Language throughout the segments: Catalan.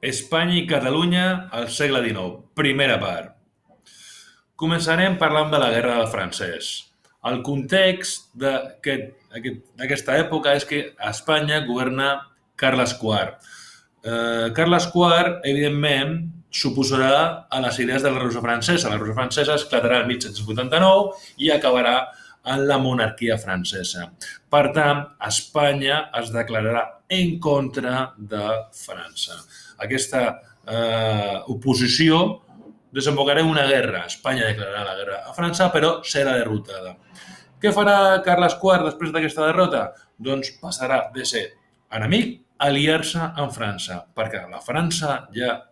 Espanya i Catalunya al segle XIX, primera part. Començarem parlant de la Guerra del Francès. El context d'aquesta època és que a Espanya governa Carles IV. Carles IV, evidentment, s'oposarà a les idees de la Revolució Francesa. La Revolució Francesa esclatarà el 1789 i acabarà en la monarquia francesa. Per tant, Espanya es declararà en contra de França. Aquesta oposició desembocarà en una guerra. Espanya declararà la guerra a França, però serà derrotada. Què farà Carles IV després d'aquesta derrota? Doncs passarà de ser enemic a aliar-se amb França, perquè la França ja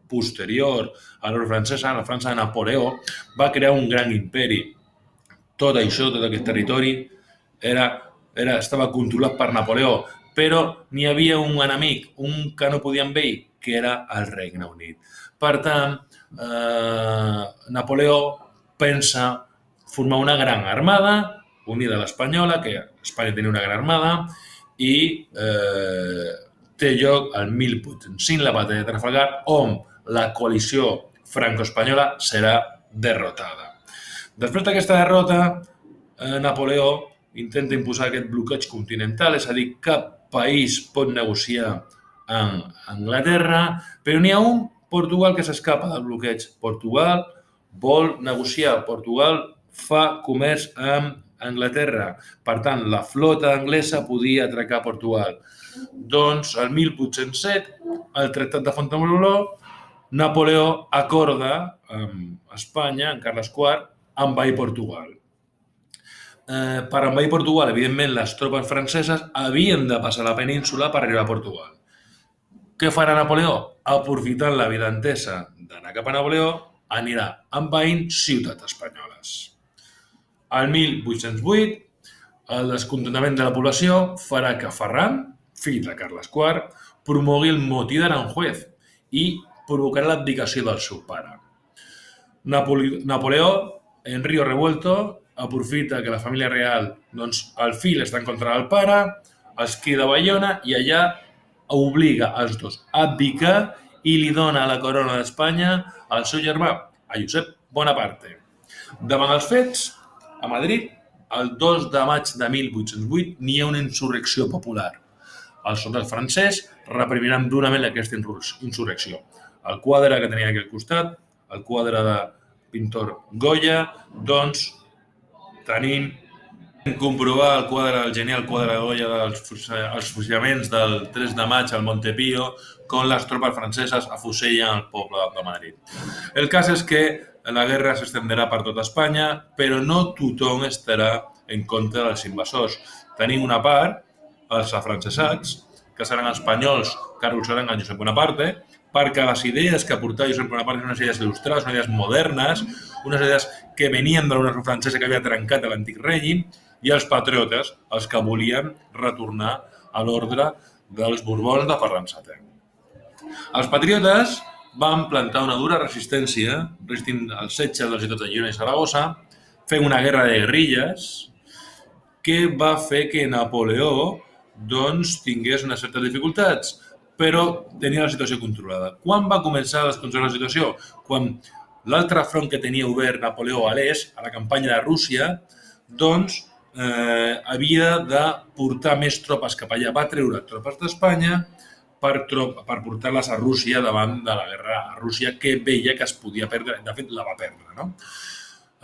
posterior a la francesa, la França de Napoleó, va crear un gran imperi. Tot això, tot aquest territori, estava controlat per Napoleó, però n'hi havia un enemic, un que no podia amb ell, que era el Regne Unit. Per tant, Napoleó pensa formar una gran armada, unida a l'espanyola, que Espanya tenia una gran armada, i té lloc el 1805, la batalla de Trafalgar, on la coalició franco-espanyola serà derrotada. Després d'aquesta derrota, Napoleó intenta imposar aquest bloqueig continental, és a dir, cap país pot negociar amb Anglaterra, però n'hi ha un, Portugal, que s'escapa del bloqueig. Portugal vol negociar. Portugal fa comerç amb Anglaterra. Per tant, la flota anglesa podia atracar Portugal. Doncs, el 1807, el Tractat de Fontainebleau, Napoleó acorda amb Espanya, amb Carles IV, envair Portugal. Per envair Portugal, evidentment, les tropes franceses havien de passar la península per arribar a Portugal. Què farà Napoleó? Aprofitant la videntesa d'anar cap a Napoleó, anirà envaint ciutats espanyoles. El 1808, el descontentament de la població farà que Ferran, fill de Carles IV, promogui el motí d'Aranjuez i provocarà l'abdicació del seu pare. Napoleó, en Río Revuelto, aprofita que la família real, doncs, el fill està en contra del pare, els crida a Baiona i allà obliga els dos a abdicar i li dona la corona d'Espanya al seu germà, a Josep Bonaparte. Davant els fets, a Madrid, el 2 de maig de 1808, n'hi ha una insurrecció popular. Els soldats francesos reprimiran durament aquesta insurrecció. El quadre que tenia aquí al costat, el quadre de pintor Goya, doncs tenim comprovar el quadre, el genial quadre de Goya dels fusillaments del 3 de maig al Montepío, com les tropes franceses afusellen el poble de Madrid. El cas és que la guerra s'estenderà per tota Espanya, però no tothom estarà en contra dels invasors. Tenim una part, els afrancesats, que seran espanyols que recolzaran a Josep Bonaparte, perquè les idees que portava Josep Bonaparte són unes idees il·lustrades, unes idees modernes, unes idees que venien de la Unió Francesa que havia trencat l'antic règim, i els patriotes, els que volien retornar a l'ordre dels Borbons de Ferran VII. Els patriotes van plantar una dura resistència, resistint el setge de les ciutats de Girona i Saragossa, fent una guerra de guerrilles que va fer que Napoleó tingués unes certes dificultats, però tenia la situació controlada. Quan va començar a descontrolar la situació? Quan l'altre front que tenia obert Napoleó a l'est, a la campanya de Rússia, doncs havia de portar més tropes cap allà. Va treure tropes d'Espanya per portar-les a Rússia davant de la guerra a Rússia, que veia que es podia perdre. De fet, la va perdre, no?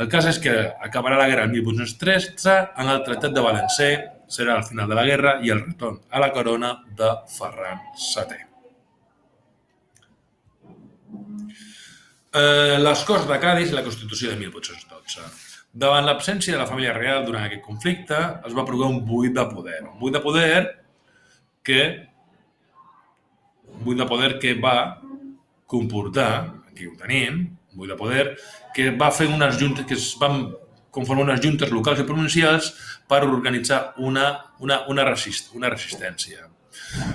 El cas és que acabarà la guerra el 1813 en el Tractat de Valencé, serà el final de la guerra i el retorn a la corona de Ferran VII. Les Corts de Cadis i la Constitució de 1812. Davant l'absència de la família real durant aquest conflicte, es va provocar un buit de poder. Un buit de poder que va comportar, aquí ho tenim, un buit de poder que va fer unes juntes, que es van conformar unes juntes locals i provincials per organitzar una resistència.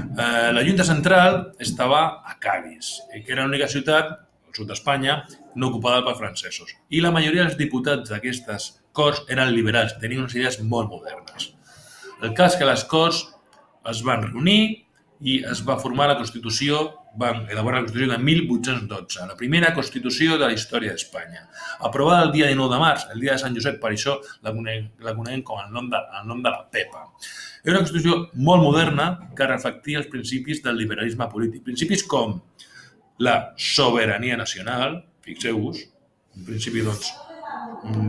La Junta Central estava a Cadis, que era l'única ciutat al sud d'Espanya, no ocupada per francesos. I la majoria dels diputats d'aquestes Corts eren liberals, tenien unes idees molt modernes. El cas que les Corts es van reunir i es va formar la Constitució, van elaborar la Constitució de 1812, la primera Constitució de la història d'Espanya, aprovada el dia 19 de març, el dia de Sant Josep, per això la coneguem com el nom de la Pepa. Era una Constitució molt moderna que reflectia els principis del liberalisme polític. Principis com la sobirania nacional, fixeu-vos, un principi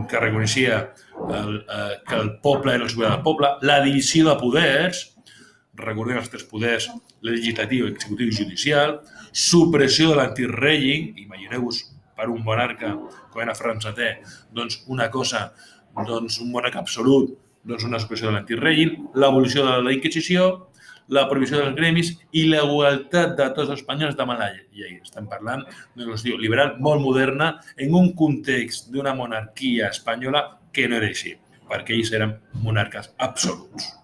que reconeixia que el poble era el sobirà del poble, la divisió de poders, recordem els tres poders, legislatiu, executiu i judicial, supressió de l'antirègim, imagineu-vos per un monarca com era Ferran VII, doncs una cosa, un monarca absolut, doncs una supressió de l'antirègim, l'abolició de la Inquisició, la prohibició dels gremis i la igualtat de tots els espanyols davant la llei. Estem parlant d'una qüestió liberal molt moderna en un context d'una monarquia espanyola que no era així, perquè ells eren monarques absoluts.